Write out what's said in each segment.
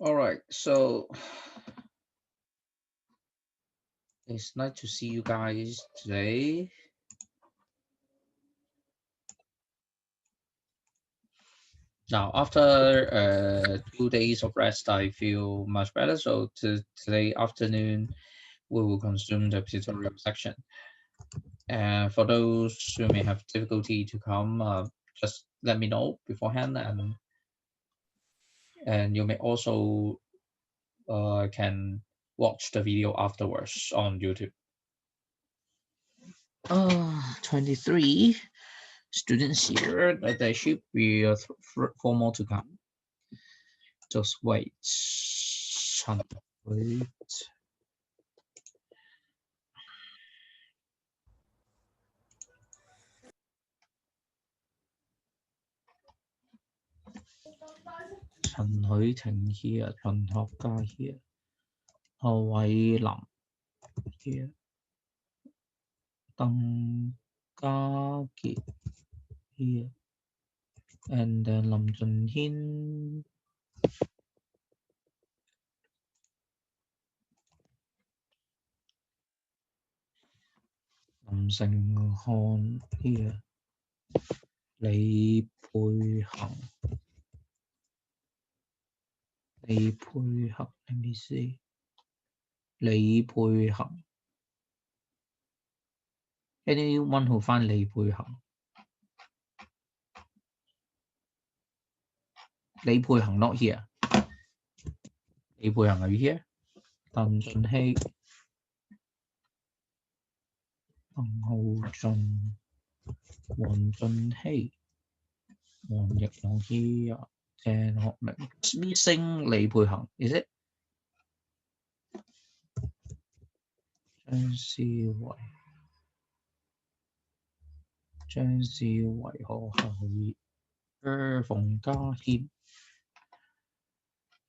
All right, so it's nice to see you guys today. Now, after 2 days of rest, I feel much better. So today afternoon, we will consume the tutorial section. And for those who may have difficulty to come, just let me know beforehand, and you may also can watch the video afterwards on YouTube. 23 students here, but there should be 4 more to come. Just wait. 陳許廷 here， 陳學嘉 here， 何偉林 here， 鄧家傑 here， and then 林俊軒 林成漢 here， 李佩恒 let me see， 李佩恒 anyone who find 李佩恒？ 李佩恒 not here， 李佩恒 are you here？ 鄧俊熙、鄧浩俊、黃俊熙、黃奕龍 here， 鄭學明 missing 李佩恒 is it？ 張思維、何厚義、馮家謙、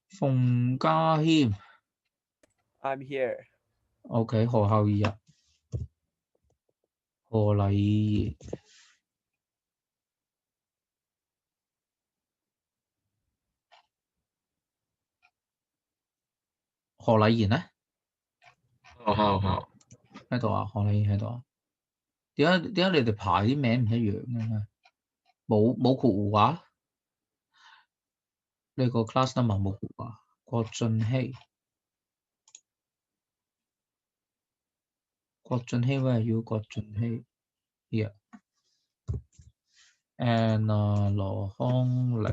馮家謙 I'm here. OK， 何厚義啊，何禮賢、何禮賢咧？喺度啊，何禮賢喺度啊？點解你哋排啲名唔一樣嘅？冇括弧啊？你個 class number 冇括弧啊？郭俊熙 where are you？ 郭俊熙 here and 羅康力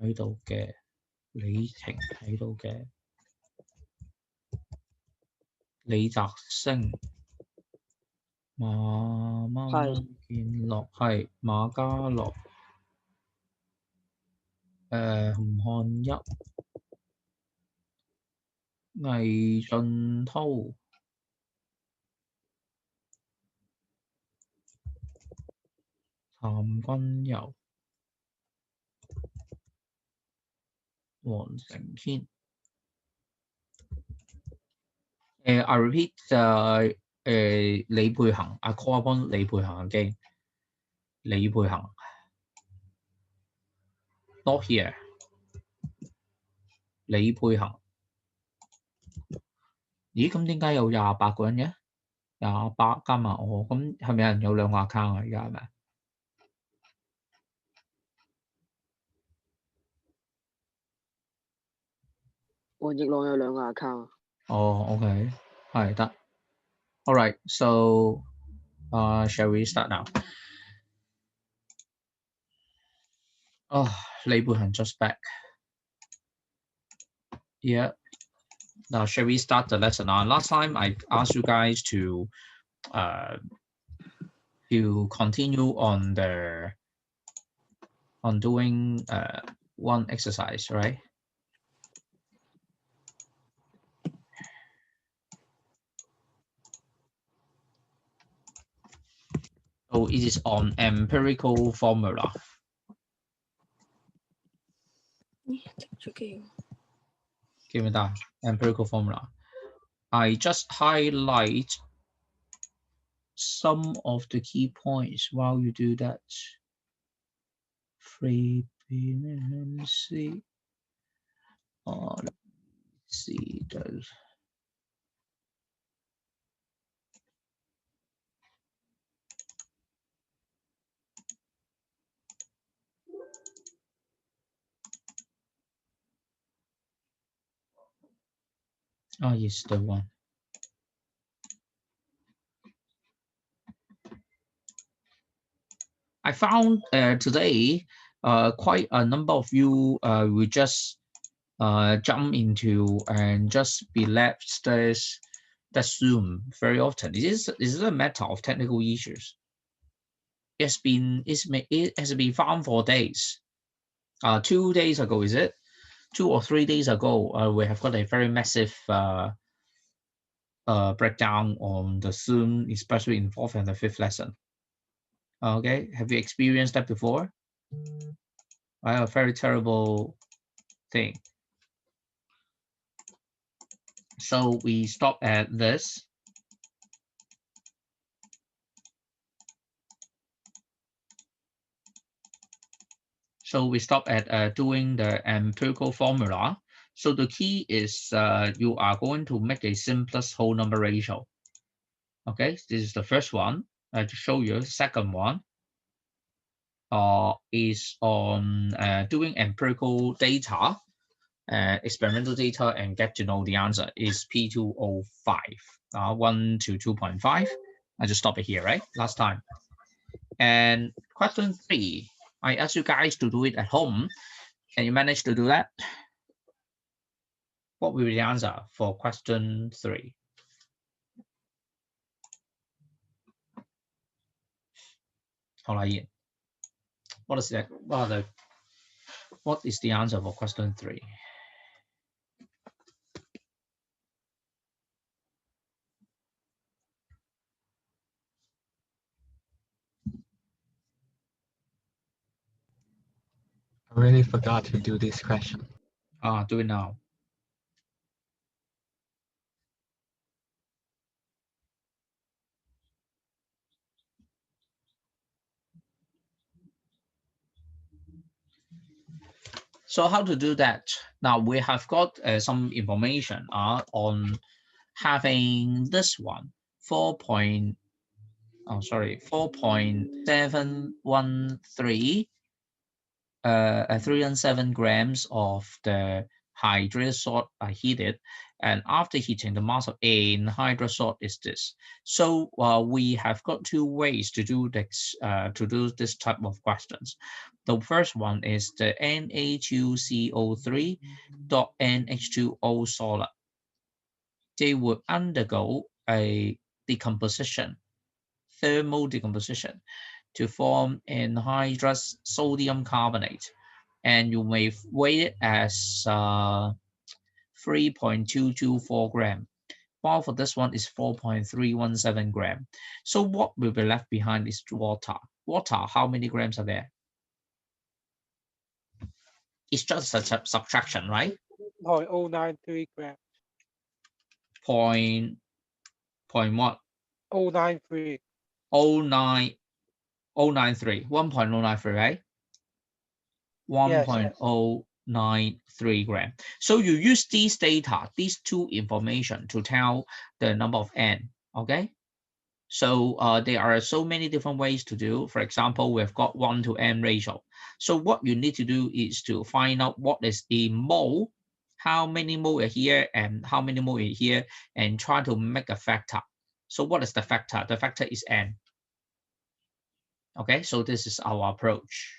喺度嘅，李晴喺度嘅，李澤星、馬建樂係馬家樂，吳漢一、魏俊滔、譚君柔、黃成軒。I repeat 李佩恒 I call upon 李佩恒 again。 李佩恒 not here。 李佩恒，咦咁點解有28個人嘅？28加埋我，咁係咪有人有兩個 account 啊？而家係咪？黃奕朗有兩個 account。OK， 係得。All right, so shall we start now?李佩恒 just back. Yeah. Now, shall we start the lesson? Last time I asked you guys to continue on doing one exercise, right? So it is on empirical formula. Give me that empirical formula. I just highlight some of the key points while you do that. 3 PNC. Let's see those. Oh, yes, the one. I found today quite a number of you will just jump into and just be left this Zoom very often. Is it a matter of technical issues? It has been found for days. 2 days ago, is it? 2 or 3 days ago, we have got a very massive breakdown on the Zoom, especially in 4th and the 5th lesson. Okay, have you experienced that before? A very terrible thing. So we stop at this. So we stop at doing the empirical formula. So the key is you are going to make a simplest whole number ratio. Okay, this is the first one. To show you, second one is on doing empirical data, experimental data, and get to know the answer is P205, 1 to 2.5. I just stop it here, right? Last time. And question 3, I asked you guys to do it at home, and you managed to do that. What will be the answer for question 3? What is that? What is the answer for question 3? I really forgot to do this question. Do it now. So how to do that? Now we have got some information on having this one 4.713 307 grams of the hydrous salt are heated, and after heating, the mass of N hydrous salt is this. So we have got 2 ways to do this type of questions. The first one is the Na2CO3 dot NH2O solid. They will undergo a decomposition, thermal decomposition, to form anhydrous sodium carbonate, and you may weigh it as 3.224 gram, while for this one is 4.317 gram. So what will be left behind is water. Water, how many grams are there? It's just a subtraction, right? 0.093 grams. Point what? 093. 0.093, 1.093, right? Yes. 1.093 gram. So you use these data, these 2 information to tell the number of N, okay? So there are so many different ways to do. For example, we've got 1 to N ratio. So what you need to do is to find out what is the mole, how many mole are here and how many mole are here, and try to make a factor. So what is the factor? The factor is N. Okay, so this is our approach.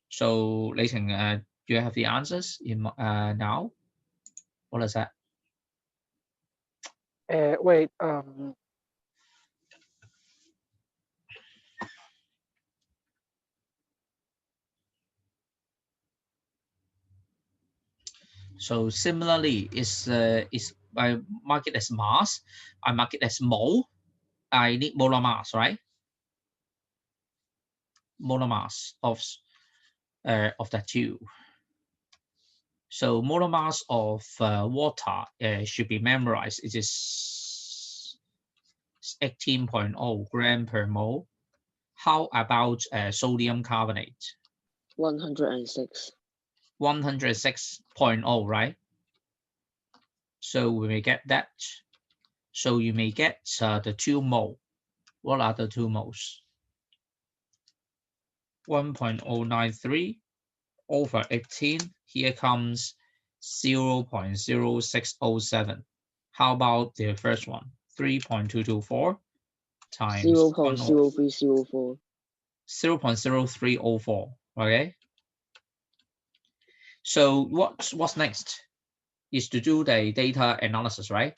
So, Lei Ting, do you have the answers in now? What is that? Wait. So similarly, is I mark it as mass, I mark it as mole. I need molar mass, right? Molar mass of that 2. So molar mass of water should be memorized. It is 18.0 gram per mole. How about sodium carbonate? 106. 106.0, right? So we may get that. So you may get the 2 mole. What are the 2 moles? 1.093 over 18. Here comes 0.0607. How about the first one? 3.224 times 0.0304. 0.0304. Okay. So what's next is to do the data analysis, right?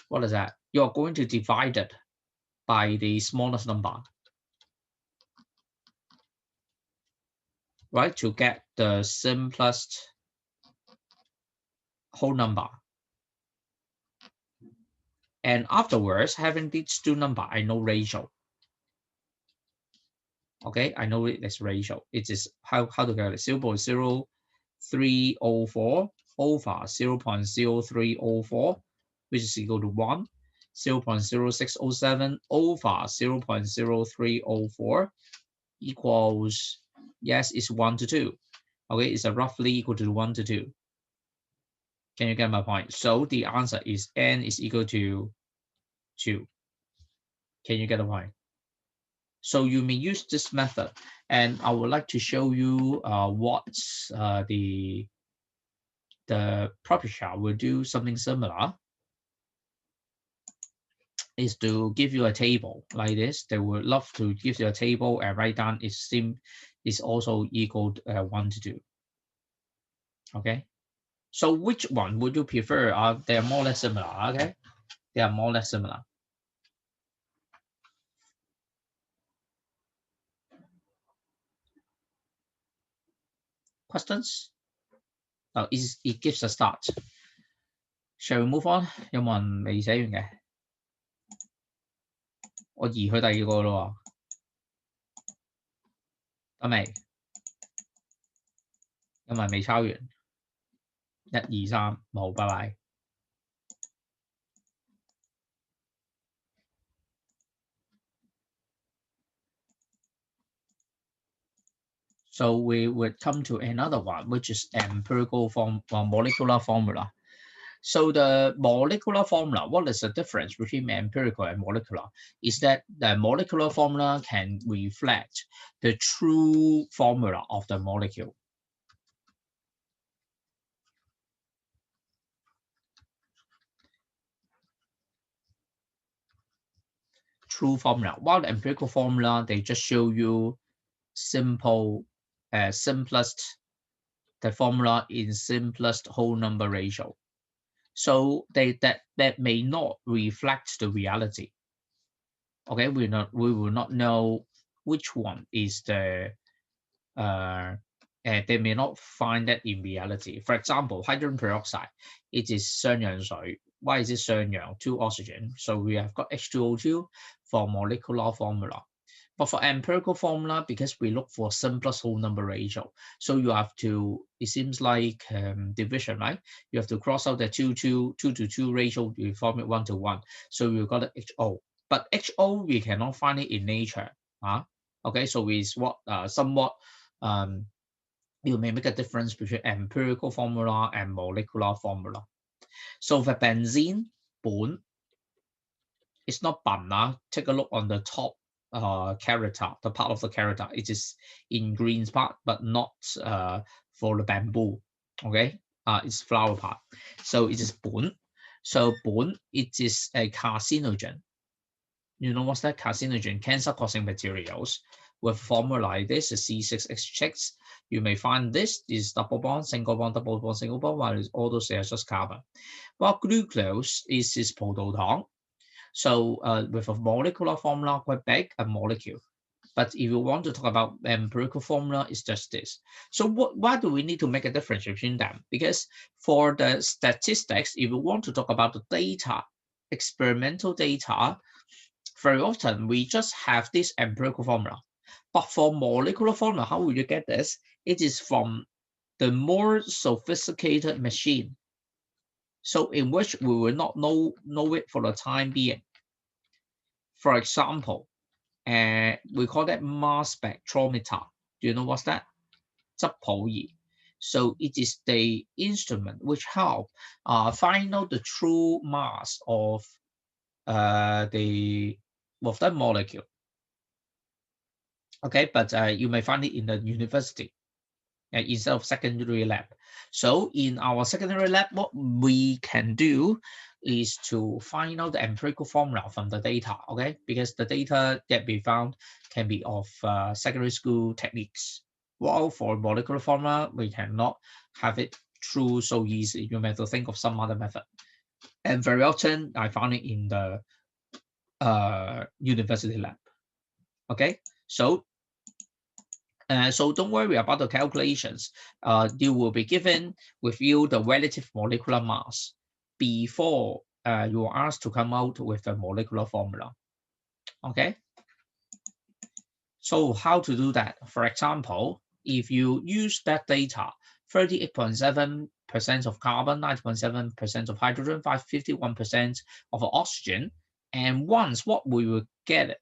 What is that? You're going to divide it by the smallest number, right? To get the simplest whole number. And afterwards, having these 2 numbers, I know ratio. Okay, I know it as ratio. It is how to calculate 0.0304 over 0.0304, which is equal to 1. 0.0607 over 0.0304 equals, yes, it's 1 to 2. Okay, it's roughly equal to 1 to 2. Can you get my point? So the answer is n is equal to 2. Can you get the point? So you may use this method, and I would like to show you what the publisher will do something similar. Is to give you a table like this. They would love to give you a table and write down is also equal to 1 to 2. Okay. So which one would you prefer? They are more or less similar. Okay, they are more or less similar. Questions? Oh, it gives a start. Shall we move on? 有冇人未寫完嘅？我移去第二個咯喎，得未？有冇人未抄完？ 1、2、3，冇，拜拜。So we would come to another one, which is empirical molecular formula. So the molecular formula, what is the difference between empirical and molecular? Is that the molecular formula can reflect the true formula of the molecule. True formula. While the empirical formula, they just show you simplest, the formula in simplest whole number ratio. So that may not reflect the reality. Okay, we will not know which one is the they may not find that in reality. For example, hydrogen peroxide, it is 雙氧水. Why is it 雙氧? 2 oxygen. So we have got H2O2 for molecular formula. But for empirical formula, because we look for simplest whole number ratio, so you have to, it seems like division, right? You have to cross out the 2 to 2 ratio to form it 1 to 1. So we've got the HO. But HO, we cannot find it in nature. Okay, so it's what somewhat you may make a difference between empirical formula and molecular formula. So for benzene, 苯, it's not 苯. Take a look on the top character, the part of the character. It is in green part, but not for the bamboo. Okay, it's flower part. So it is 苯. So 苯, it is a carcinogen. You know what's that? Carcinogen, cancer-causing materials. With formula like this, a C6H6, you may find this is double bond, single bond, double bond, single bond, while all those are just carbon. While glucose is 葡萄糖. So with a molecular formula, quite big, a molecule. But if you want to talk about empirical formula, it's just this. So why do we need to make a difference between them? Because for the statistics, if you want to talk about the data, experimental data, very often we just have this empirical formula. But for molecular formula, how will you get this? It is from the more sophisticated machine. So in which we will not know it for the time being. For example, we call that mass spectrometer. Do you know what's that? 質譜儀. So it is the instrument which help find out the true mass of the molecule. Okay, but you may find it in the university instead of secondary lab. So in our secondary lab, what we can do is to find out the empirical formula from the data, okay? Because the data that we found can be of secondary school techniques. While for molecular formula, we cannot have it through so easy. You may have to think of some other method. And very often, I found it in the university lab. Okay, so don't worry about the calculations. You will be given with you the relative molecular mass before you are asked to come out with a molecular formula. Okay. So how to do that? For example, if you use that data, 38.7% of carbon, 9.7% of hydrogen, 51% of oxygen, and once what we will get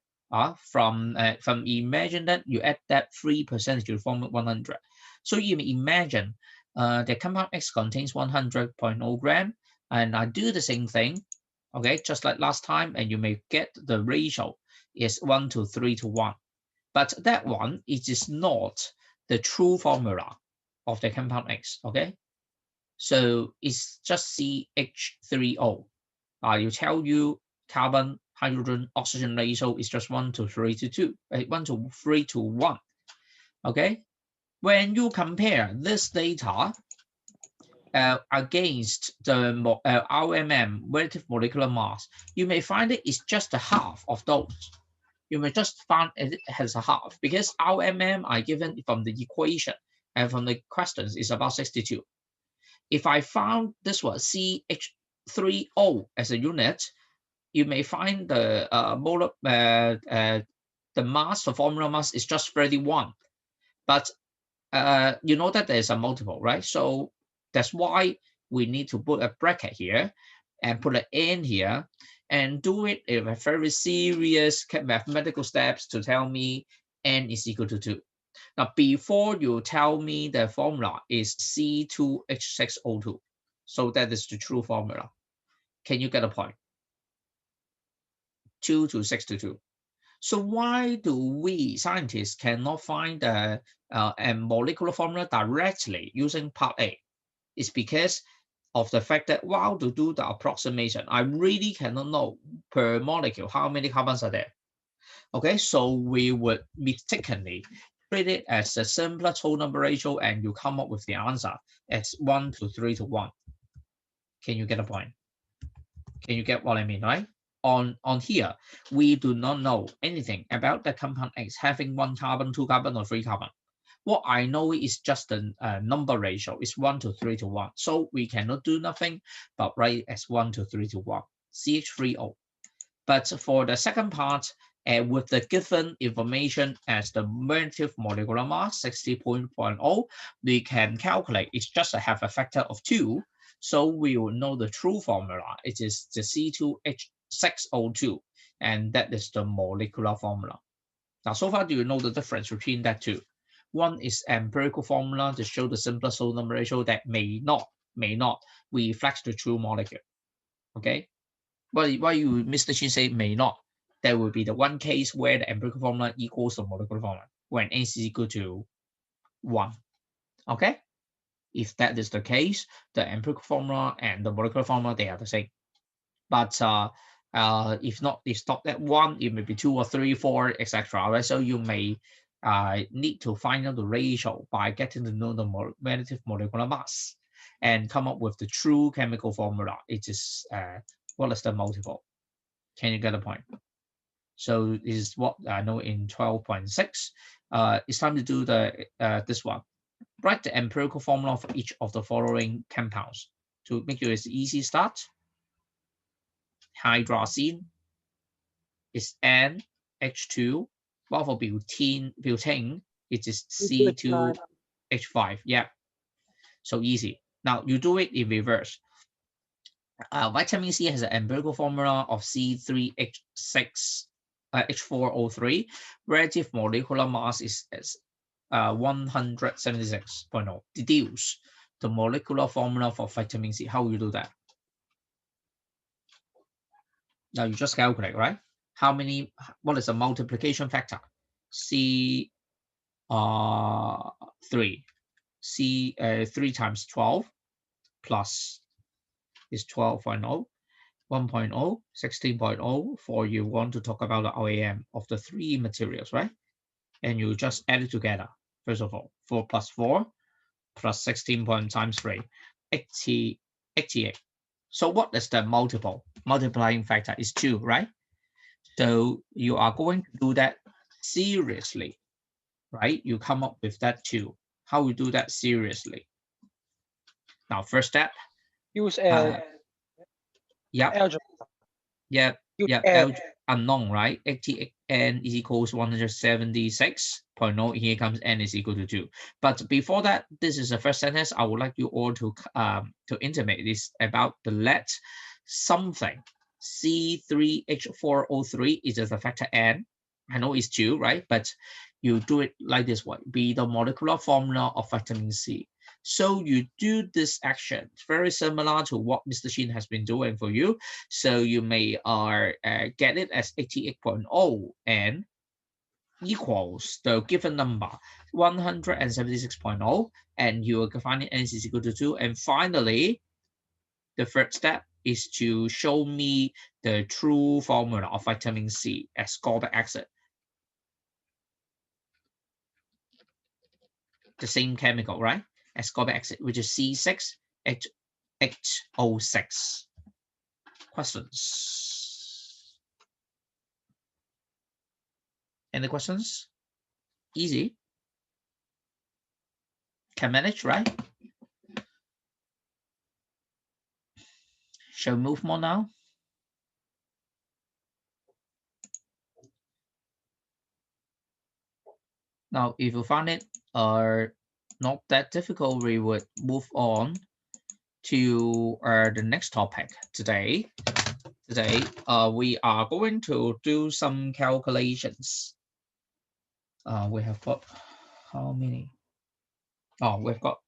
from imagine that you add that 3% to form 100. So you may imagine the compound X contains 100.0 gram, and I do the same thing, okay, just like last time, and you may get the ratio is 1 to 3 to 1. But that one, it is not the true formula of the compound X, okay? So it's just CH3O. You tell you carbon, hydrogen, oxygen ratio is just 1 to 3 to 2, 1 to 3 to 1, okay? When you compare this data against the RMM, relative molecular mass, you may find it is just a half of those. You may just find it has a half because RMM I given from the equation and from the questions is about 62. If I found this was CH3O as a unit, you may find the the mass, the formula mass is just 31. But you know that there's a multiple, right? So that's why we need to put a bracket here and put an N here and do it in a very serious mathematical steps to tell me N is equal to 2. Now, before you tell me the formula is C2H6O2, so that is the true formula. Can you get a point? 2 to 6 to 2. So why do we scientists cannot find the molecular formula directly using part A? It's because of the fact that while to do the approximation, I really cannot know per molecule how many carbons are there. Okay, so we would mistakenly treat it as a simpler total number ratio and you come up with the answer as 1 to 3 to 1. Can you get a point? Can you get what I mean, right? On here, we do not know anything about the compound X having 1 carbon, 2 carbon, or 3 carbon. What I know is just the number ratio is 1 to 3 to 1. So we cannot do nothing but write as 1 to 3 to 1, CH3O. But for the second part, with the given information as the relative molecular mass, 60.0, we can calculate it's just have a factor of 2. So we will know the true formula. It is the C2H6O2, and that is the molecular formula. Now, so far, do you know the difference between that two? One is empirical formula to show the simplest whole number ratio that may not reflect the true molecule. Okay, why you Mr. Chin say may not? There will be the one case where the empirical formula equals the molecular formula when n is equal to 1. Okay, if that is the case, the empirical formula and the molecular formula, they are the same. But if not, it's not that 1, it may be 2 or 3, 4, etc. Right? So you may need to find out the ratio by getting to know the relative molecular mass and come up with the true chemical formula. It is what is the multiple? Can you get a point? So this is what I know in 12.6. It's time to do the this one. Write the empirical formula for each of the following compounds to make you an easy start. Hydrazine is NH2. While for butane, it is C2H5. Yeah, so easy. Now you do it in reverse. Vitamin C has an empirical formula of C3H6H4O3. Relative molecular mass is 176.0. Deduce the molecular formula for vitamin C. How will you do that? Now you just calculate, right? How many? What is the multiplication factor? C 3. C 3 times 12 plus is 12.0. 1.0, 16.0 for you want to talk about the OAM of the three materials, right? And you just add it together. First of all, 4 plus 4 plus 16 times 3, 88. So what is the multiplying factor is 2, right? So you are going to do that seriously, right? You come up with that 2. How we do that seriously? Now, first step. Use Yep. algebra. Yep. Use Yep. Unknown, right? 88 n is equals 176.0. Here comes n is equal to 2. But before that, this is the first sentence. I would like you all to intimate this about the let something. C3H4O3 is just a factor n. I know it's 2, right? But you do it like this way. Be the molecular formula of vitamin C. So you do this action very similar to what Mr. Shin has been doing for you. So you may get it as 88.0 and equals the given number 176.0, and you will find it n is equal to 2. And finally, the third step is to show me the true formula of vitamin C, ascorbic acid. The same chemical, right? Ascorbic acid, which is C6H6. Questions? Any questions? Easy. Can manage, right? Shall we move more now? Now, if you find it not that difficult, we would move on to the next topic today. Today, we are going to do some calculations. We have got how many? Oh, we've got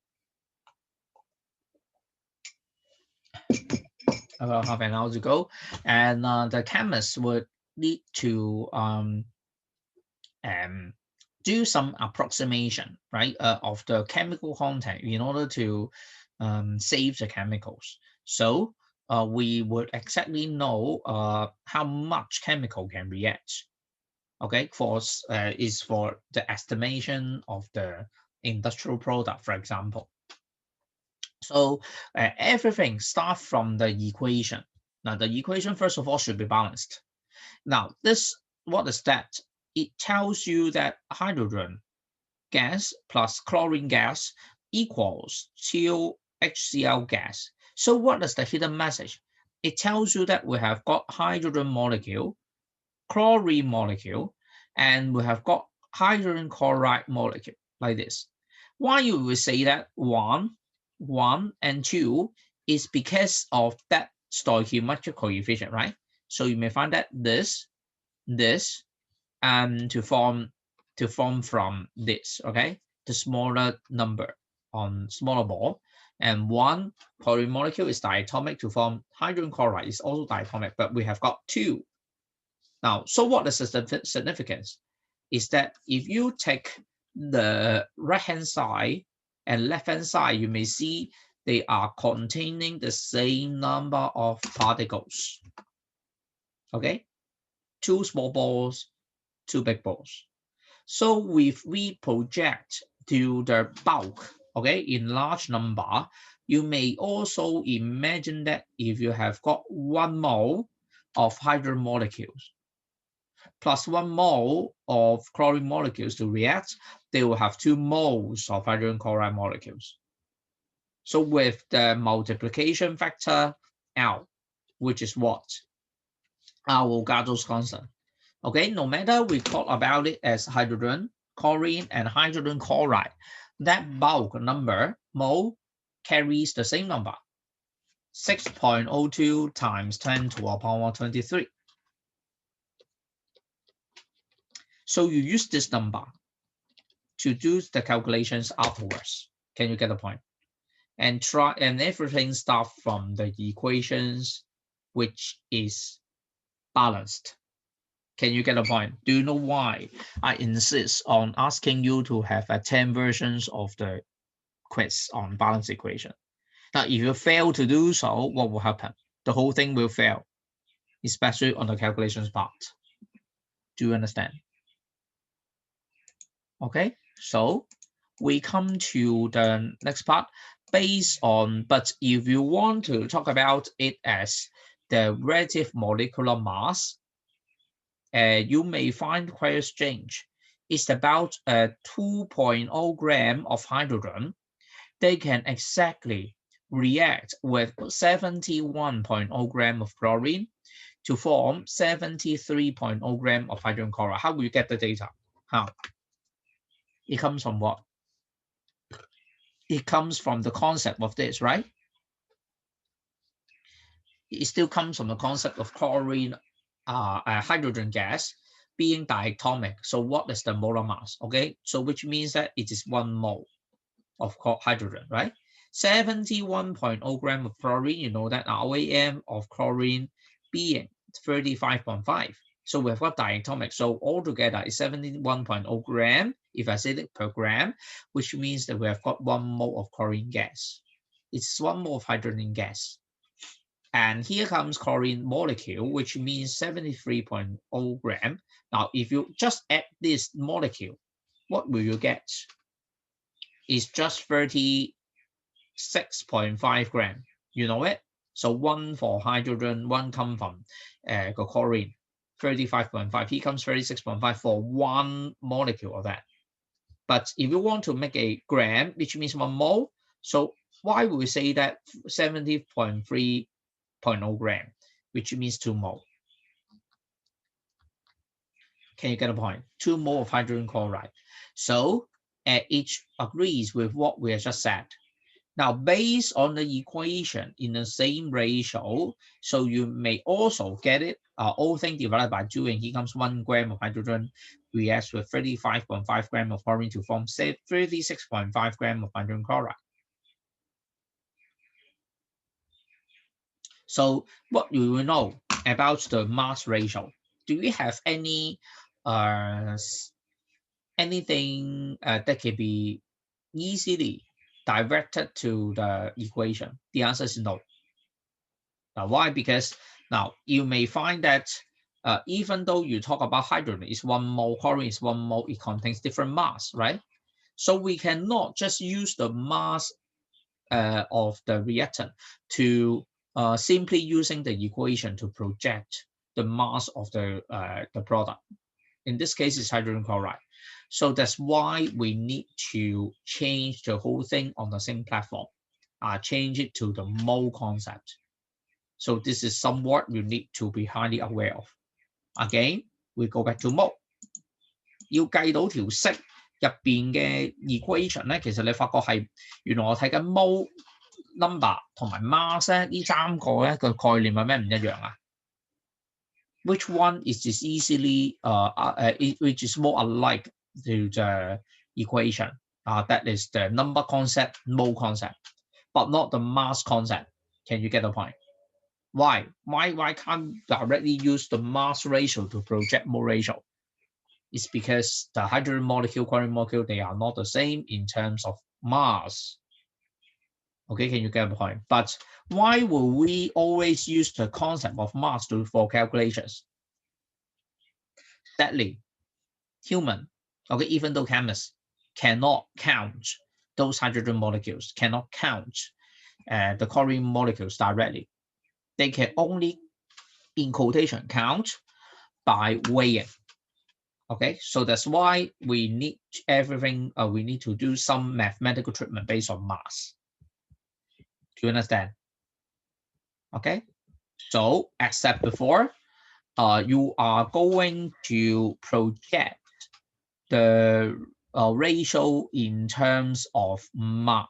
about half an hour to go, and the chemist would need to do some approximation, right, of the chemical content in order to save the chemicals. So we would exactly know how much chemical can react. Okay, is for the estimation of the industrial product, for example. So everything starts from the equation. Now the equation, first of all, should be balanced. Now what is that? It tells you that hydrogen gas plus chlorine gas equals 2 HCl gas. So what is the hidden message? It tells you that we have got hydrogen molecule, chlorine molecule, and we have got hydrogen chloride molecule, like this. Why you will say that 1 and 2 is because of that stoichiometric coefficient, right? So you may find that this, and to form from this, okay, the smaller number on smaller ball, and 1 chlorine molecule is diatomic to form hydrogen chloride is also diatomic, but we have got 2. Now, so what is the significance? Is that if you take the right hand side and left hand side, you may see they are containing the same number of particles. Okay, 2 small balls, 2 big balls. So if we project to the bulk, okay, in large number, you may also imagine that if you have got 1 mole of hydrogen molecules plus 1 mole of chlorine molecules to react, they will have 2 moles of hydrogen chloride molecules. So with the multiplication factor L, which is what? Avogadro's constant. Okay, no matter we talk about it as hydrogen, chlorine, and hydrogen chloride, that bulk number, mole, carries the same number, 6.02 times 10 to the power 23. So you use this number to do the calculations afterwards. Can you get the point? And try, and everything starts from the equations which is balanced. Can you get the point? Do you know why I insist on asking you to have 10 versions of the quiz on balance equation? Now, if you fail to do so, what will happen? The whole thing will fail, especially on the calculations part. Do you understand? Okay, so we come to the next part based on, but if you want to talk about it as the relative molecular mass, you may find quite strange. It's about 2.0 gram of hydrogen. They can exactly react with 71.0 gram of chlorine to form 73.0 gram of hydrogen chloride. How will you get the data? How? It comes from what? It comes from the concept of this, right? It still comes from the concept of chlorine, hydrogen gas being diatomic. So what is the molar mass? Okay, so which means that it is 1 mole of hydrogen, right? 71.0 gram of chlorine, you know that RAM of chlorine being 35.5. So we've got diatomic. So altogether it's 71.0 gram, if I say it per gram, which means that we have got 1 mole of chlorine gas. It's 1 mole of hydrogen gas. And here comes chlorine molecule, which means 73.0 gram. Now, if you just add this molecule, what will you get? It's just 36.5 gram. You know it? So 1 for hydrogen, 1 comes from the chlorine, 35.5. Here comes 36.5 for 1 molecule of that. But if you want to make a gram, which means 1 mole, so why would we say that 70.3 0.0 gram, which means 2 mole? Can you get a point? 2 mole of hydrogen chloride. So each agrees with what we have just said. Now, based on the equation in the same ratio, so you may also get it, all things divided by 2, and here comes 1 gram of hydrogen reacts with 35.5 gram of chlorine to form 36.5 gram of hydrogen chloride. So what you will know about the mass ratio? Do we have any anything that can be easily directed to the equation? The answer is no. Now, why? Because now you may find that even though you talk about hydrogen is 1 mole, chlorine is 1 mole, it contains different mass, right? So we cannot just use the mass of the reactant to simply using the equation to project the mass of the product. In this case, it's hydrogen chloride. So that's why we need to change the whole thing on the same platform, change it to the mole concept. So this is somewhat you need to be highly aware of. Again, we go back to mole. 要計到條式入邊嘅 equation 咧，其實你發覺係原來我睇緊 mole number 同埋 mass 咧，呢3個咧個概念係咩唔一樣啊？ Which one is easily which is more alike to the equation? That is the number concept, mole concept, but not the mass concept. Can you get the point? Why? Why can't directly use the mass ratio to project mole ratio? It's because the hydrogen molecule, chlorine molecule, they are not the same in terms of mass. Okay, can you get the point? But why will we always use the concept of mass for calculations? Sadly, human, okay, even though chemists cannot count those hydrogen molecules, cannot count the chlorine molecules directly. They can only, in quotation, count by weighing. Okay, so that's why we need everything, we need to do some mathematical treatment based on mass. Do you understand? Okay, so as said before, you are going to project the ratio in terms of mole,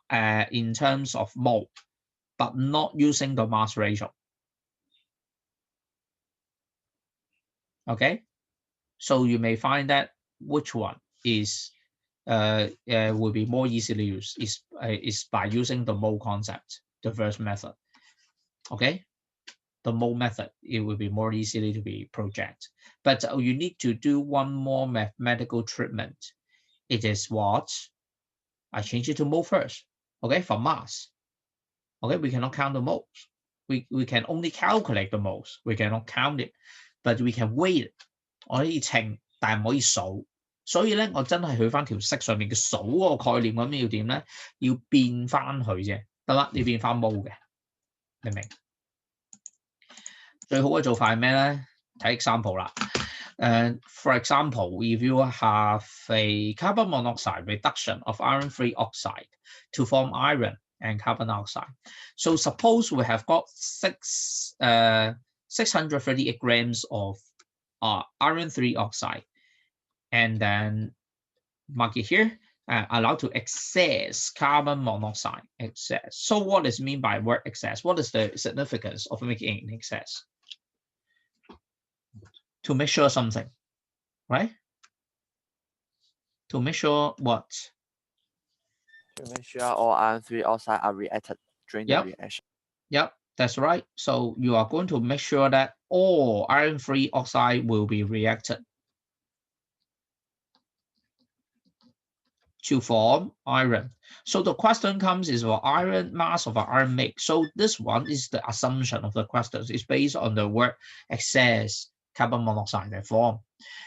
but not using the mass ratio. Okay, so you may find that which one is will be more easily used is by using the mole concept, the first method. Okay, the mole method, it will be more easily to be project. But you need to do one more mathematical treatment. It is what? I change it to mole first. Okay, for mass. Okay, we cannot count the moles. We can only calculate the moles. We cannot count it, but we can weigh it. 我可以稱，但係唔可以數。所以咧，我真係去翻條式上面嘅數嗰個概念咁要點咧？要變翻佢啫，得啦，你變翻毛嘅，明唔明？最好嘅做法係咩咧？睇 example 啦。For example, if you have a carbon monoxide reduction of iron-free oxide to form iron and carbon dioxide. So suppose we have got 638 grams of iron-3 oxide, and then mark it here, allowed to excess carbon monoxide, excess. So what is mean by word excess? What is the significance of making an excess? To make sure something, right? To make sure what? To make sure all iron-3 oxide are reacted during the reaction. Yep, that's right. So you are going to make sure that all iron-free oxide will be reacted to form iron. So the question comes is for iron mass of an iron mix. So this one is the assumption of the question. It's based on the word excess carbon monoxide they form.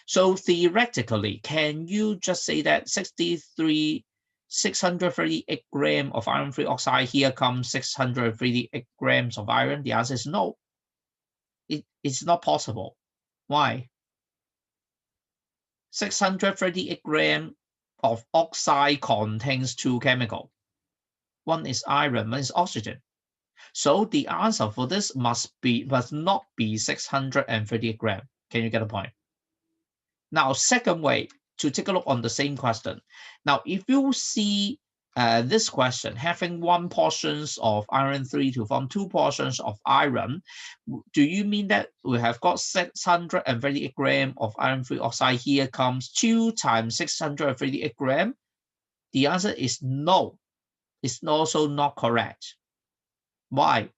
So theoretically, can you just say that 638 grams of iron-free oxide, here comes 638 grams of iron? The answer is no. It's not possible. Why? 638 grams of oxide contains two chemicals. One is iron, one is oxygen. So the answer for this must not be 638 grams. Can you get a point? Now, second way to take a look on the same question. Now, if you see this question having one portions of iron-3 to form two portions of iron, do you mean that we have got 638 grams of iron-free oxide? Here comes 2 times 638 grams. The answer is no. It's also not correct. Why?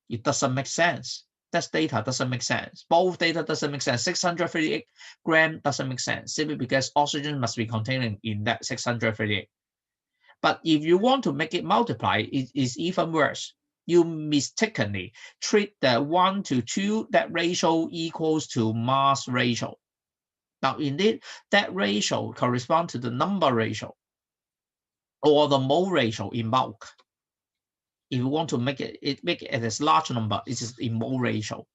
It doesn't make sense. That data doesn't make sense. Both data doesn't make sense. 638 grams doesn't make sense simply because oxygen must be contained in that 638. But if you want to make it multiply, it is even worse. You mistakenly treat the 1 to 2, that ratio equals to mass ratio. Now, indeed, that ratio corresponds to the number ratio or the mole ratio in bulk. If you want to make it as large number, it is in mole ratio.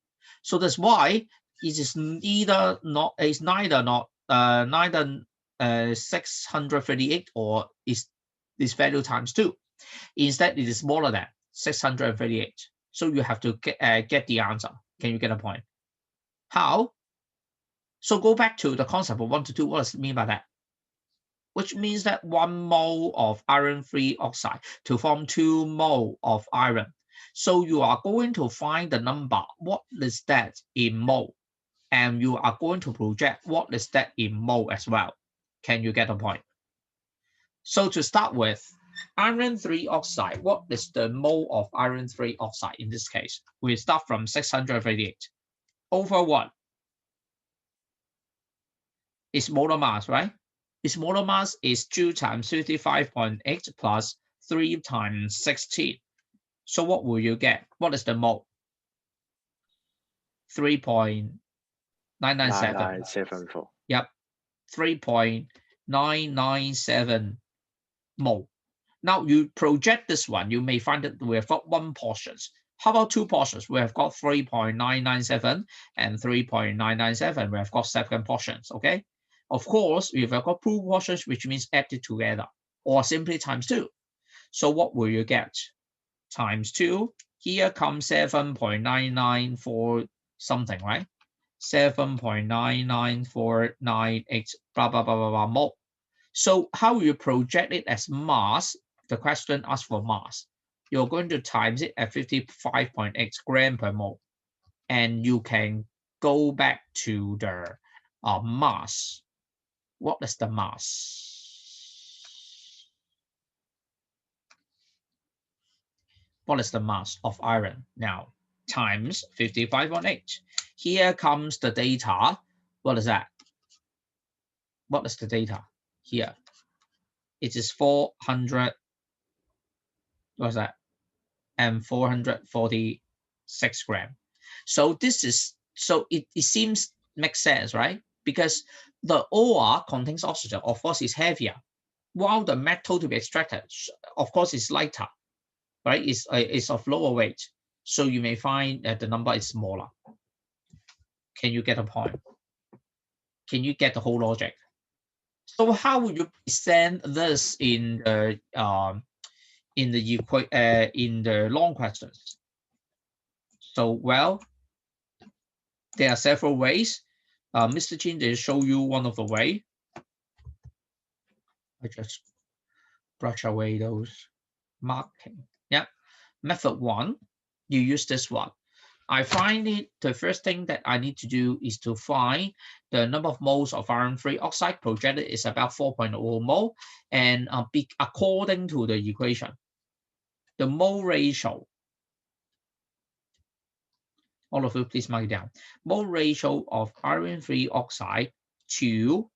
So that's why it is neither 638 or is this value times 2. Instead, it is smaller than 638. So you have to get the answer. Can you get a point? How? So go back to the concept of 1 to 2. What does it mean by that? Which means that 1 mole of iron-free oxide to form 2 mole of iron. So you are going to find the number, what is that in mole? And you are going to project what is that in mole as well. Can you get a point? So to start with, iron-3 oxide, what is the mole of iron-3 oxide in this case? We start from 638 over what? It's molar mass, right? Its molar mass is 2 times 55.8 plus 3 times 16. So what will you get? What is the mole? 3.997. Yep, 3.997 mole. Now you project this one, you may find that we have got 1 portions. How about 2 portions? We have got 3.997 and 3.997. We have got 7 portions, okay? Of course, we've got 2 portions, which means added together, or simply times 2. So what will you get? Times 2. Here comes 7.994 something, right? 7.99498 blah, blah, blah, blah, blah, mole. So how will you project it as mass? The question asks for mass. You're going to times it at 55.8 grams per mole. And you can go back to the mass. What is the mass? What is the mass of iron now? Times 55.8. Here comes the data. What is that? What is the data here? It is 400. What's that? And 446 grams. So this is, so it seems makes sense, right? Because the ore contains oxygen, of course, is heavier, while the metal to be extracted, of course, is lighter, right? It's of lower weight. So you may find that the number is smaller. Can you get a point? Can you get the whole logic? So how would you present this in the in the long questions? So, well, there are several ways. Mr. Chin did show you one of the way. I just brush away those marking. Yeah. Method 1, you use this one. I find it, the first thing that I need to do is to find the number of moles of iron-free oxide projected is about 4.0 mole, and according to the equation, the mole ratio, all of you please mark it down, mole ratio of iron-free oxide to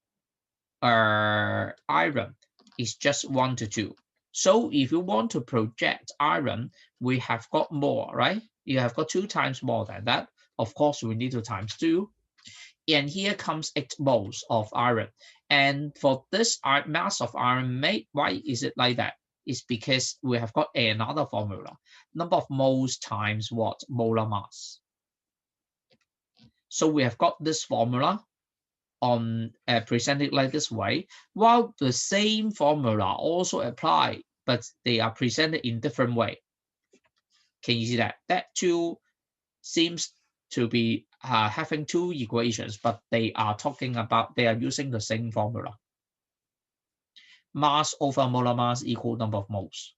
iron is just 1 to 2. So if you want to project iron, we have got more, right? You have got 2 times more than that. Of course, we need to times 2. And here comes 8 moles of iron. And for this mass of iron made, why is it like that? It's because we have got another formula. Number of moles times what? Molar mass. So we have got this formula on presented like this way, while the same formula also apply, but they are presented in different way. Can you see that? That two seems to be having 2 equations, but they are talking about, they are using the same formula. Mass over molar mass equal number of moles.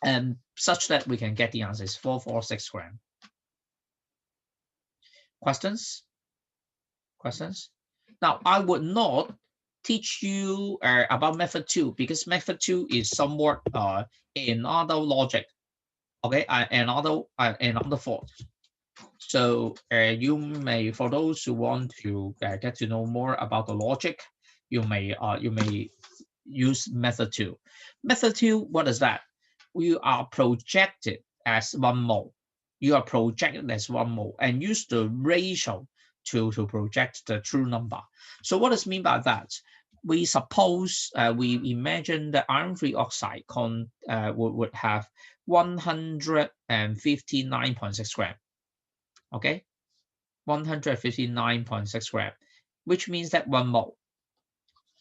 And such that we can get the answer is 446 grams. Questions? Questions? Now, I would not teach you about method 2 because method 2 is somewhat another logic, okay, another thought. So you may, for those who want to get to know more about the logic, you may use method 2. Method 2, what is that? You are projected as 1 mole. You are projected as 1 mole and use the ratio to project the true number. So what does mean by that? We suppose, we imagine the iron-free oxide would have 159.6 grams. Okay, 159.6 grams, which means that 1 mole.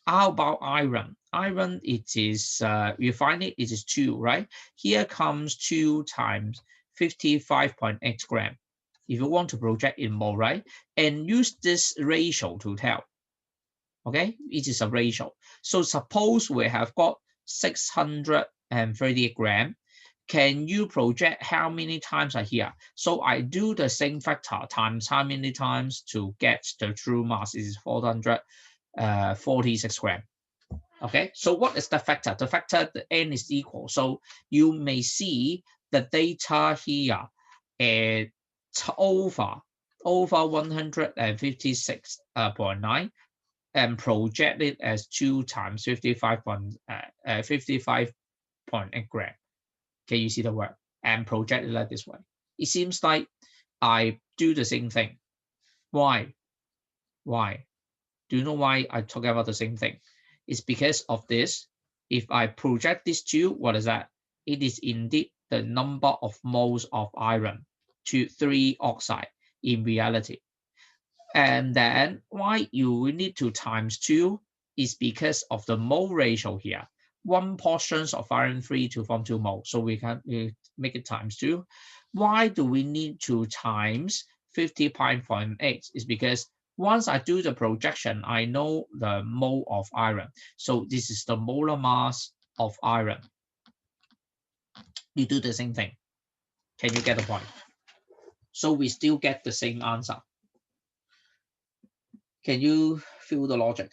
How about iron? Iron, it is, you find it is 2, right? Here comes 2 times 55.8 grams. If you want to project in mole, right? And use this ratio to tell. Okay, it is a ratio. So suppose we have got 638 grams. Can you project how many times are here? So I do the same factor times how many times to get the true mass is 446 grams. Okay, so what is the factor? The factor, the n is equal. So you may see the data here at over 156.9 and project it as 2 times 55.8 grams. Can you see the word? And project it like this way. It seems like I do the same thing. Why? Why? Do you know why I talk about the same thing? It's because of this. If I project this to, what is that? It is indeed the number of moles of iron to 3 oxide in reality. And then why you need to times 2 is because of the mole ratio here. 1 portions of iron-free to form 2 moles. So we make it times 2. Why do we need to times 55.8? Is because once I do the projection, I know the mole of iron. So this is the molar mass of iron. You do the same thing. Can you get the point? So we still get the same answer. Can you feel the logic?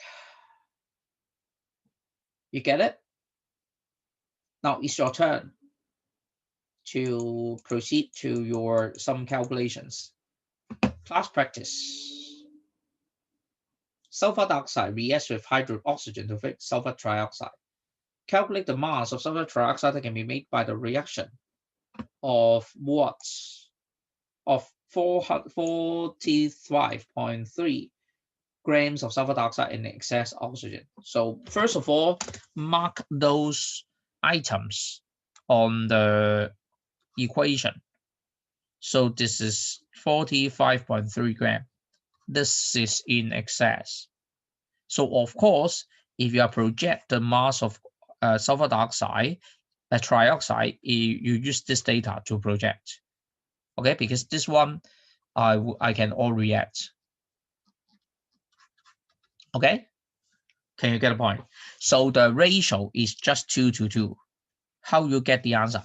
You get it? Now it's your turn. to proceed to your some calculations. Class practice. Sulfur dioxide reacts with oxygen to make sulfur trioxide. Calculate the mass of sulfur trioxide that can be made by the reaction of what? Of 45.3 grams of sulfur dioxide in excess oxygen. So first of all, mark those items on the equation. So this is 45.3 grams. This is in excess. So of course, if you project the mass of sulfur dioxide, trioxide, you use this data to project. Okay, because this one I can all react. Okay, can you get a point? So the ratio is just 2 to 2. How you get the answer?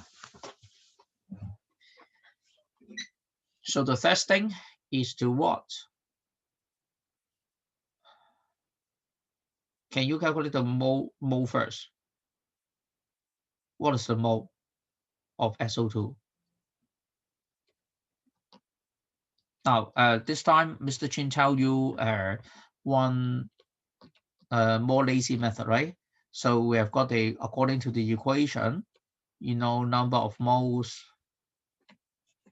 So the first thing is to what? Can you calculate the mole first? What is the mole of SO2? Now, this time, Mr. Chin tell you one more lazy method, right? So we have got according to the equation, you know, number of moles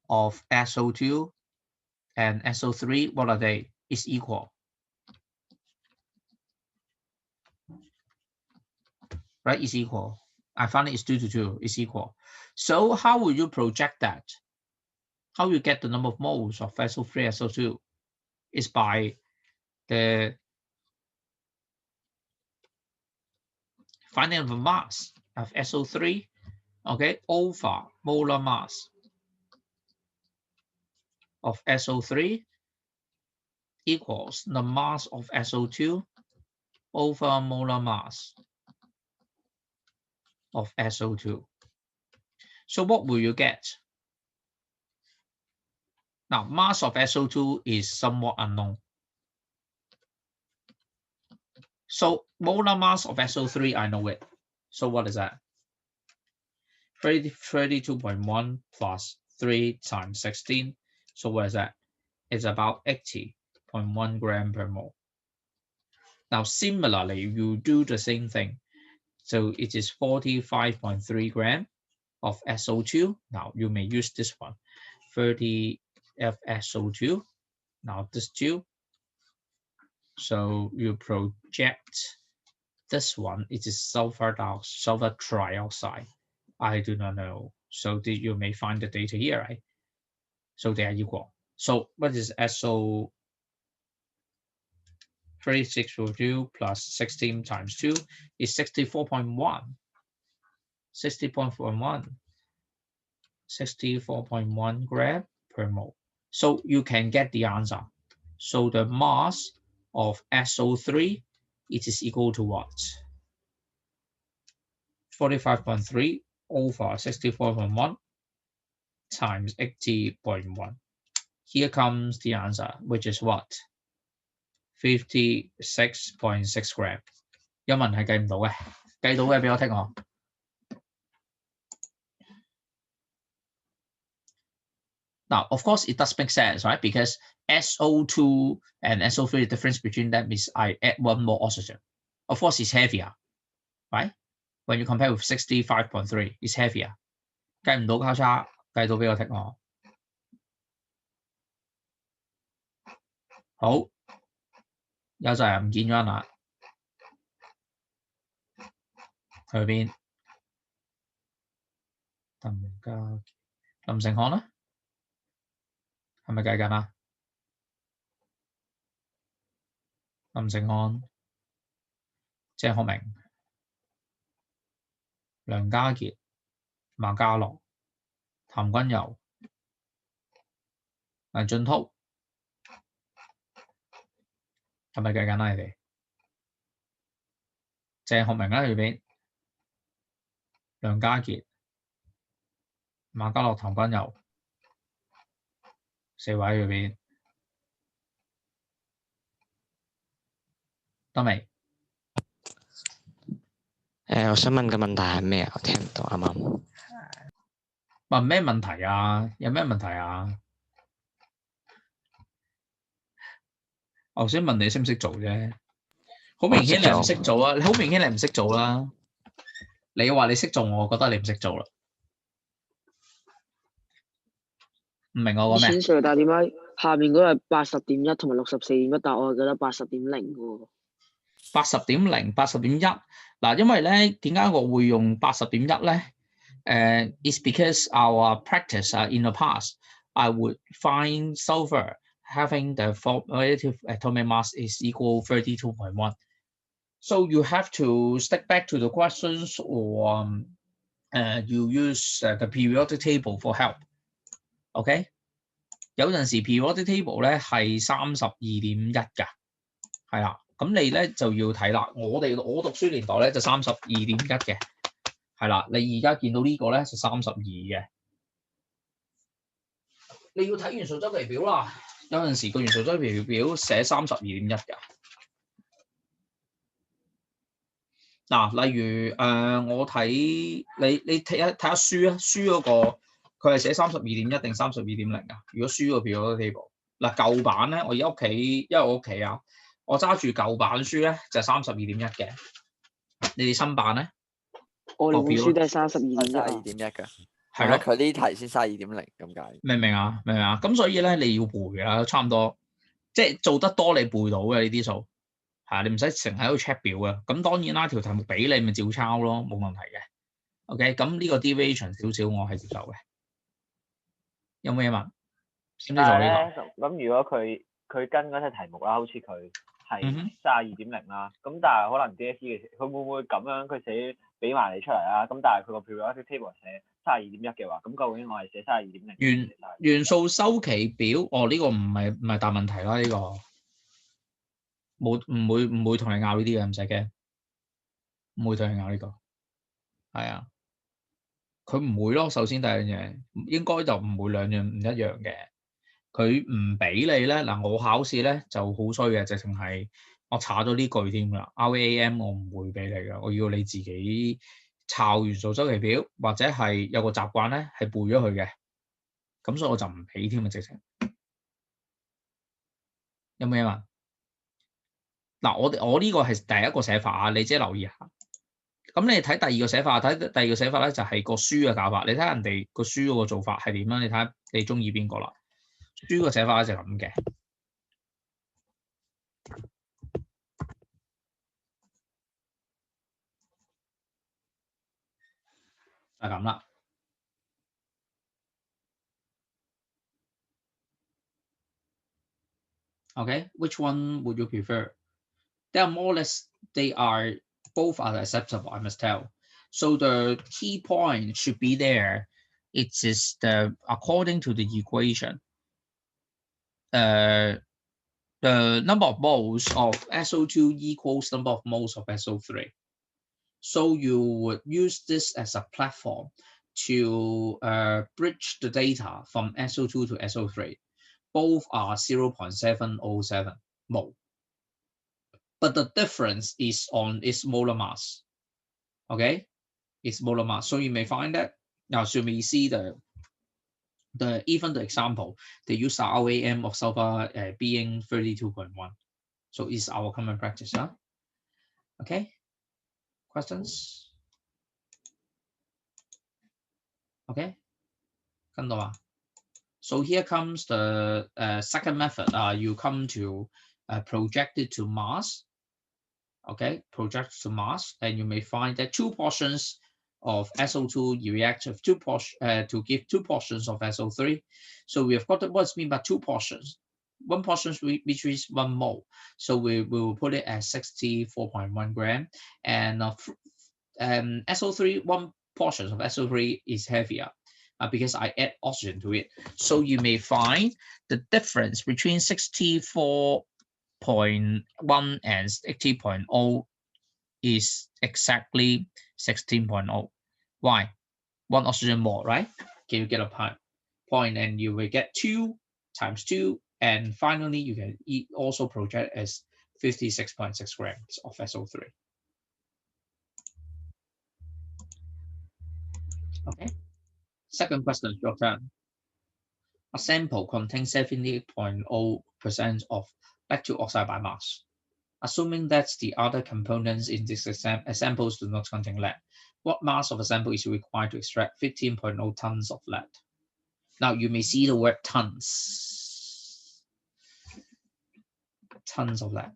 of SO2 and SO3, what are they? Is equal. Right, is equal. I found it's 2 to 2, is equal. So how will you project that? How you get the number of moles of SO3, SO2 is by the finding of the mass of SO3, okay, over molar mass of SO3 equals the mass of SO2 over molar mass of SO2. So what will you get? Now, mass of SO2 is somewhat unknown. So molar mass of SO3, I know it. So what is that? 32.1 plus 3 times 16. So what is that? It's about 80.1 gram per mole. Now, similarly, you do the same thing. So it is 45.3 gram of SO2. Now, you may use this one, 30 FSO2. Now, this 2. So you project this one. It is sulfur trioxide. I do not know. So you may find the data here, right? So they are equal. So what is SO 36.2 plus 16 times 2 is 64.1. 64.1 gram per mole. So you can get the answer. So the mass of SO3, it is equal to what? 45.3 over 64.1 times 80.1. Here comes the answer, which is what? 56.6 gram. 有問題計唔到嘅，計到嘅俾我聽我。Now, of course, it does make sense, right? Because SO2 and SO3, the difference between them is I add one more oxygen. Of course, it's heavier, right? When you compare with 65.3, it's heavier. 計唔到交叉，計到俾我聽我。好，有責任唔見咗啦，去邊？林成漢咧，係咪計緊啊？林成漢、鄭學明、梁家傑、馬家樂、譚君柔、黎俊滔，係咪計緊啊？你哋鄭學明咧裏邊，梁家傑、馬家樂、譚君柔4位裏邊得未？我想問嘅問題係咩啊？我聽唔到啱啱。問咩問題啊？有咩問題啊？我頭先問你識唔識做啫，好明顯你唔識做啊！你好明顯你唔識做啦。你話你識做，我覺得你唔識做啦。唔明我講咩？錢 Sir，但係點解下面嗰個係80.1同埋64.1，但我係覺得80.0喎。80.0、80.1嗱，因為咧點解我會用80.1咧？It's because our practice in the past, I would find sulfur having the relative atomic mass is equal 32.1. So you have to stick back to the questions or you use the periodic table for help. OK， 有陣時 periodic table 咧係32.1㗎，係啦。咁你咧就要睇啦。我讀書年代咧就32.1嘅，係啦。你而家見到呢個咧就32嘅。你要睇元素周期表啦。有陣時個元素周期表寫32.1㗎。嗱，例如我睇你睇下書啊，書嗰個佢係寫32.1定32.0啊？如果書個表嗰個 table， 嗱舊版咧，我而家屋企，因為我屋企啊，我揸住舊版書咧就係32.1嘅。你哋新版咧？我哋本書都係32.1嘅，係咯，佢呢題先32.0咁解。明唔明啊？明唔明啊？咁所以咧你要背啊，差唔多，即係做得多你背到嘅呢啲數。係啊，你唔使成日喺度 check 表嘅。咁當然啦，條題目俾你咪照抄咯，冇問題嘅。OK， 咁呢個 deviation 少少我係接受嘅。有冇嘢問？識唔識做呢個？咁如果佢跟嗰題題目啦，好似佢係32.0啦，咁但係可能 DSE 嘅時，佢會唔會咁樣佢寫俾埋你出嚟啊？咁但係佢個 periodic table 寫32.1嘅話，咁究竟我係寫32.0？元素周期表，呢個唔係大問題啦，呢個唔會同你拗呢啲嘅，唔使驚，唔會同你拗呢個，係啊，佢唔會咯。首先第一樣嘢應該就唔會兩樣唔一樣嘅。佢唔俾你咧，嗱我考試咧就好衰嘅，直情係我查咗呢句添啦。RAM 我唔會俾你嘅，我要你自己抄元素周期表，或者係有個習慣咧係背咗佢嘅。咁所以我就唔俾添啊，直情。有冇嘢問？嗱，我呢個係第一個寫法啊，你自己留意下。咁你睇第二個寫法，睇第二個寫法咧就係個書嘅教法。你睇下人哋個書嗰個做法係點樣？你睇下你中意邊個啦？書個寫法咧就咁嘅，就咁啦。Okay, which one would you prefer? They are more or less, both are acceptable, I must tell. So the key point should be there. It is according to the equation, the number of moles of SO2 equals number of moles of SO3. So you would use this as a platform to bridge the data from SO2 to SO3. Both are 0.707 mole. But the difference is on its molar mass. Okay, it's molar mass. So you may find that now. So we see even the example they use the RAM of sulfur being 32.1. So it's our common practice. Huh? Okay. Questions? Okay. 跟到啊。So here comes the second method. You come to project it to mass. Okay, project to mass, and you may find that two portions of SO2 you react with to give two portions of SO3. So we have got what's mean by two portions. One portion which is 1 mole. So we will put it at 64.1 gram, and SO3, one portion of SO3 is heavier. Because I add oxygen to it. So you may find the difference between 64.1 and 80.0 is exactly 16.0. Why? One oxygen more, right? Can you get a point? And you will get 2 times 2. And finally, you can also project as 56.6 grams of SO3. Okay. Second question, your turn. A sample contains 78.0% of lactic oxide by mass. Assuming that the other components in this samples do not contain lead, what mass of a sample is required to extract 15.0 tons of lead? Now you may see the word tons. Tons of lead.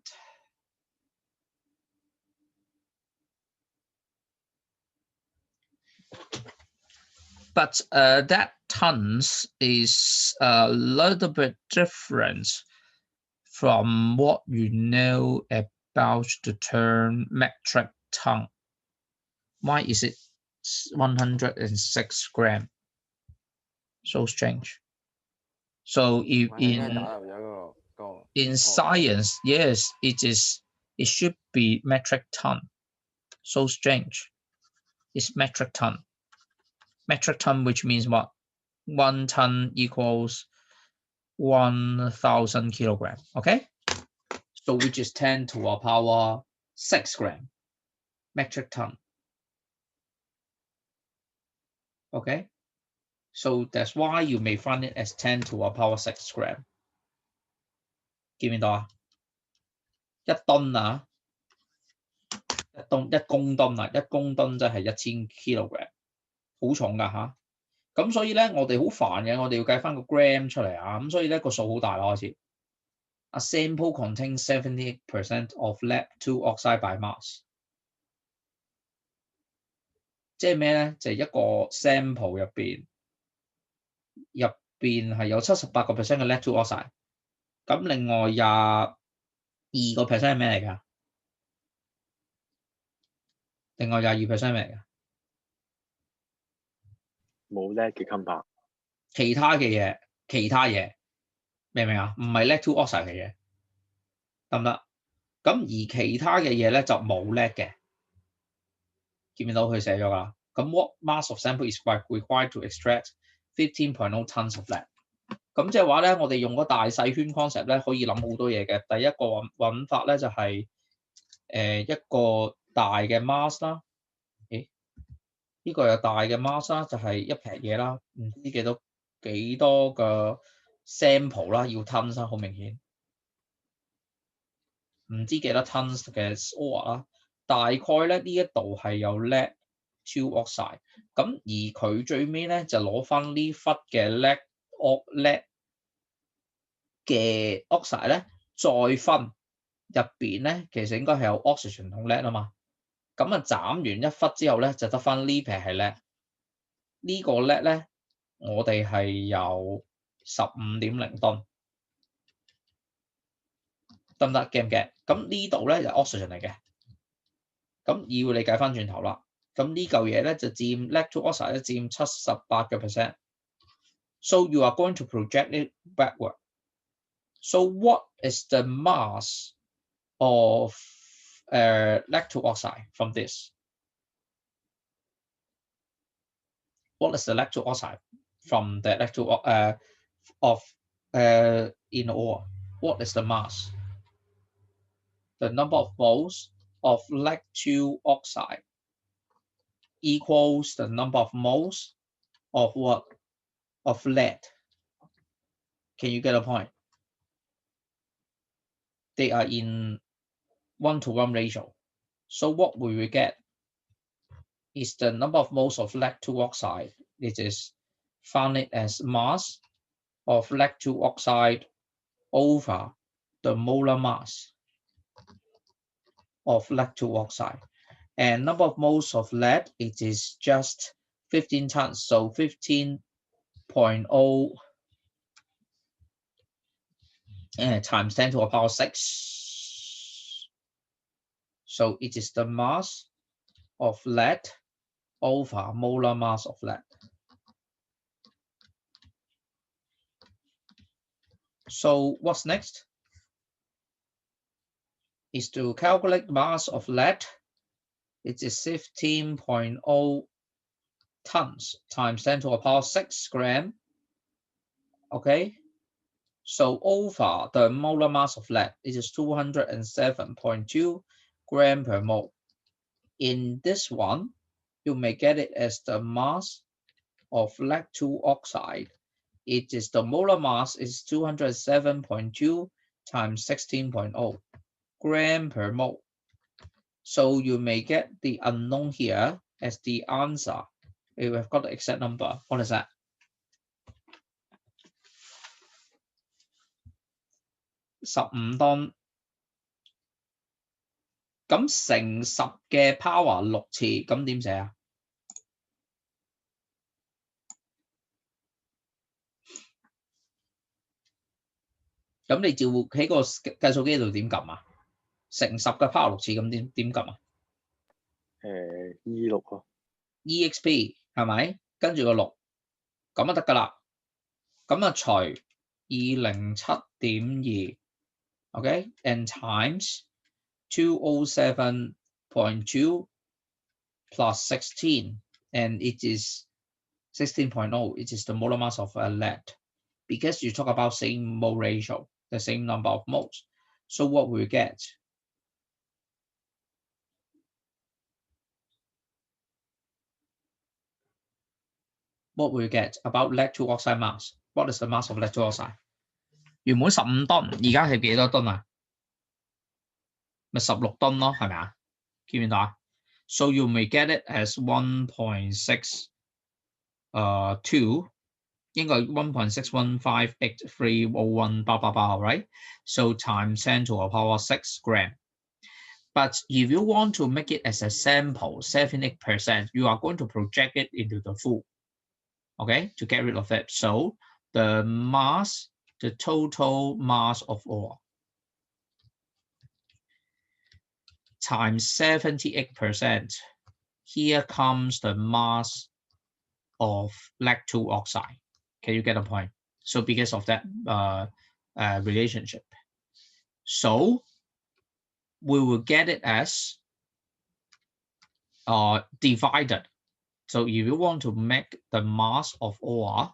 But that tons is a little bit different from what you know about the term metric ton. Why is it 106 grams? So strange. So if in science, yes, it should be metric ton. So strange. It's metric ton. Metric ton, which means what? 1 ton equals 1,000 kilograms. Okay? So which is 10 to the power 6 grams. Metric ton. Okay? So that's why you may find it as 10 to the power 6 grams. 見唔見到啊？一噸啊，一公噸啊，一公噸即係1000 kilogram， 好重㗎嚇。咁所以咧，我哋好煩嘅，我哋要計翻個 gram 出嚟啊。咁所以咧個數好大啦開始。A sample contains 78% of lead-2 oxide by mass。即係咩咧？就係一個 sample 入邊係有78% 嘅 lead-2 oxide。咁另外22% 係咩嚟㗎？另外22% 係咩嚟㗎？冇 lead 嘅 compound。其他嘢，明唔明啊？唔係 lead-2 oxide 嘅嘢，得唔得？咁而其他嘅嘢咧就冇 lead 嘅，見唔見到佢寫咗㗎？咁 what mass of sample is required to extract 15.0 tons of lead？ 咁即係話咧，我哋用個大細圈 concept 咧，可以諗好多嘢嘅。第一個揾法咧就係一個大嘅 mass 啦。呢個有大嘅 mass 啦，就係一撇嘢啦，唔知幾多個 sample 啦，要 tons 啦，好明顯，唔知幾多 tons 嘅 ore 啦，大概咧呢一度係有 lead-2 oxide， 咁而佢最尾咧就攞翻呢忽嘅 lead 嘅 oxide 咧，再分入邊咧，其實應該係有 oxygen 同 lead 啊嘛。咁啊，斬完一忽之後咧，就得翻呢撇係lead。呢個 lead 咧，我哋係有 15.0 噸，得唔得 ？get 唔 get？ 咁呢度咧就 oxygen 嚟嘅。咁要你計翻轉頭啦。咁呢嚿嘢咧就佔 lead-2 oxide 咧佔 78%。So you are going to project it backward. So what is the mass of lead-2 oxide from this? What is the lead-2 oxide from the lead-2 in ore? What is the mass? The number of moles of lead-2 oxide equals the number of moles of what? Of lead. Can you get a point? They are in 1-to-1 ratio. So what will we get is the number of moles of lead-2 oxide. It is found it as mass of lead-2 oxide over the molar mass of lead-2 oxide. And number of moles of lead, it is just 15 tons. So 15.0 times 10 to the power 6. So it is the mass of lead over molar mass of lead. So what's next? Is to calculate mass of lead. It is 15.0 tons times 10 to the power 6 gram. Okay. So over the molar mass of lead, it is 207.2 gram per mole. In this one, you may get it as the mass of lead-2 oxide, it is the molar mass is 207.2 times 16.0 gram per mole. So you may get the unknown here as the answer. We have got the exact number. What is that? 15噸。咁乘10嘅 power 6次，咁點寫啊？咁你照喺個計數機度點撳啊？乘10嘅 power 6次，咁點撳啊？E6咯 ，EXP 係咪？跟住個6，咁就得㗎啦。咁啊除207.2 ，OK，and times 207.2 plus 16, and it is 16.0. It is the molar mass of lead. Because you talk about same mole ratio, the same number of moles. So what we get? What we get about lead-2 oxide mass? What is the mass of lead-2 oxide? 原本15噸，而家係幾多噸啊？咪16噸咯，係咪啊？見唔見到啊？ So you may get it as 1.6 應該 1.615831 blah blah blah, right? So times 10 to the power 6 gram. But if you want to make it as a sample, 78%, you are going to project it into the full, okay, to get rid of it. So the mass, the total mass of ore times 78%. Here comes the mass of lead-2 oxide. Can you get a point? So because of that relationship, so we will get it as divided. So if you want to make the mass of ore,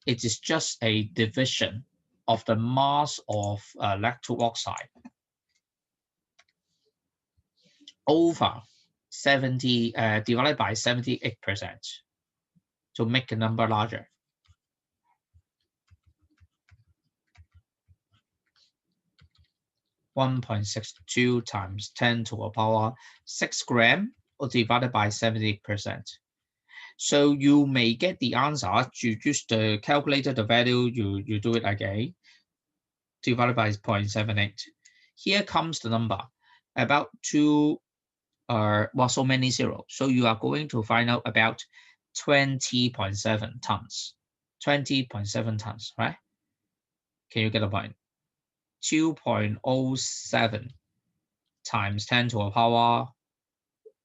it is just a division of the mass of lead-2 oxide over 70 divided by 78% to make the number larger. .62 times 10 to the power 6 gram or divided by 78%. So you may get the answer. You just calculate the value, you do it again, divided by 0.78. Here comes the number, about 2 so many zeros. So you are going to find out about 20.7 tons. 20.7 tons, right? Can you get a point? 2.07 times 10 to the power,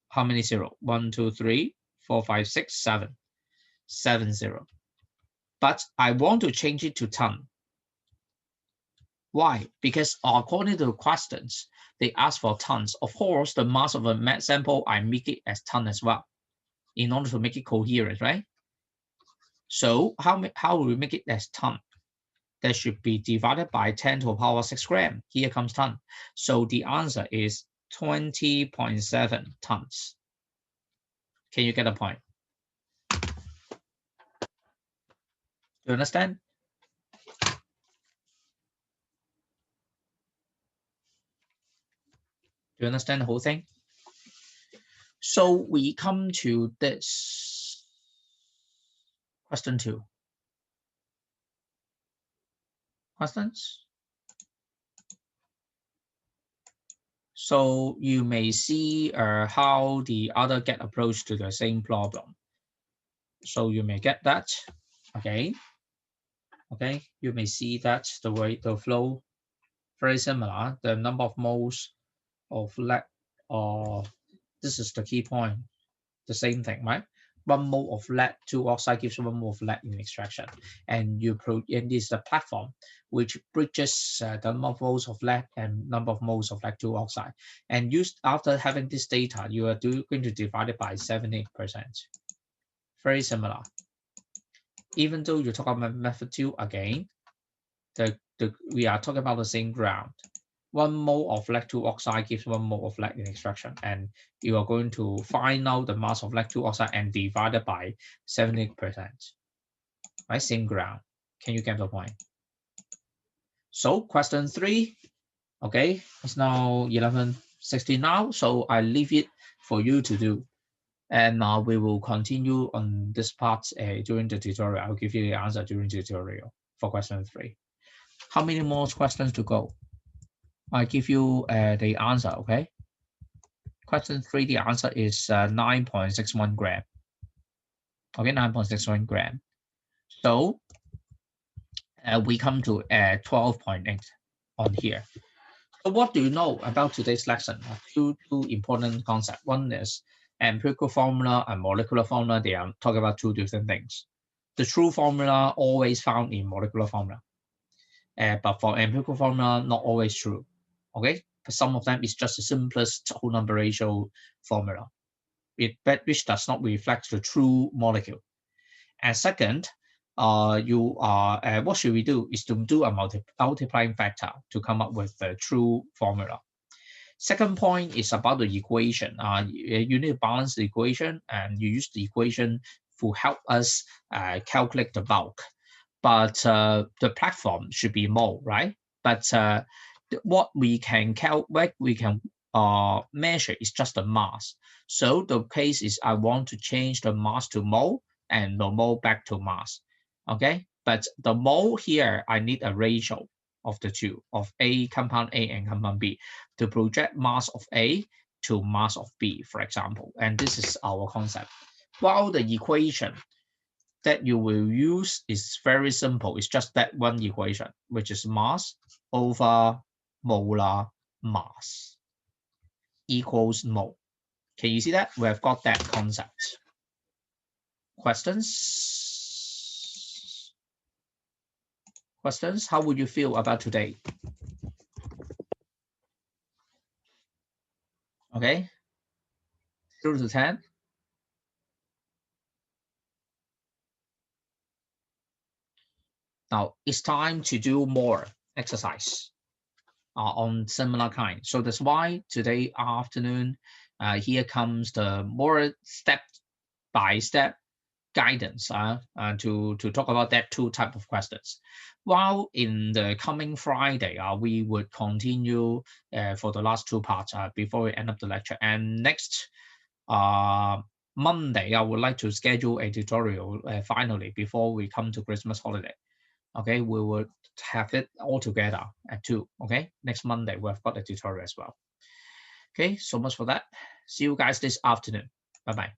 how many zero? 1, 2, 3, 4, 5, 6, 7. 70. But I want to change it to ton. Why? Because according to the questions, they ask for tons. Of course, the mass of a sample, I make it as ton as well, in order to make it coherent, right? So how will we make it as ton? That should be divided by 10 to the power 6 gram. Here comes ton. So the answer is 20.7 tons. Can you get a point? Do you understand? Do you understand the whole thing? So we come to this. Question 2. Questions? So you may see how the other get approach to the same problem. So you may get that, okay? Okay, you may see that the way the flow very similar. The number of moles of lead, this is the key point. The same thing, right? 1 mole of lead-2 oxide gives 1 mole of lead in extraction, and this is the platform which bridges the number of moles of lead and number of moles of lead-2 oxide. And after having this data, you are going to divide it by 70%. Very similar. Even though you talk about method 2 again, we are talking about the same ground. 1 mole of lead 2 oxide gives 1 mole of lead in extraction, and you are going to find out the mass of lead 2 oxide and divide it by 70%. Right, same ground. Can you get the point? So question 3, okay, it's now 11:60 now, so I leave it for you to do. And we will continue on this part during the tutorial. I'll give you the answer during the tutorial for question 3. How many more questions to go? I give you the answer, okay? Question 3, the answer is 9.61 gram. Okay, 9.61 gram. So we come to 12.8 on here. So what do you know about today's lesson? Two important concepts. One is empirical formula and molecular formula. They are talking about 2 different things. The true formula always found in molecular formula. But for empirical formula, not always true. Okay, but some of them is just the simplest whole number ratio formula, which does not reflect the true molecule. And second, what should we do is to do a multiplying factor to come up with the true formula. Second point is about the equation. You need to balance the equation, and you use the equation to help us calculate the bulk. But the platform should be mole, right? But what we can measure is just the mass. So the case is I want to change the mass to mole and the mole back to mass. Okay, but the mole here, I need a ratio of the two, of compound A and compound B, to project mass of A to mass of B, for example. And this is our concept. While the equation that you will use is very simple. It's just that one equation, which is mass over molar mass equals mole. Can you see that? We have got that concept. Questions? Questions? How would you feel about today? Okay. 0 to 10. Now it's time to do more exercise on similar kind. So that's why today afternoon, here comes the more step-by-step guidance to talk about that 2 type of questions. While in the coming Friday, we would continue for the last 2 parts before we end up the lecture. And next Monday, I would like to schedule a tutorial finally before we come to Christmas holiday. Okay, we will have it all together at 2. Okay, next Monday we've got a tutorial as well. Okay, so much for that. See you guys this afternoon. Bye-bye.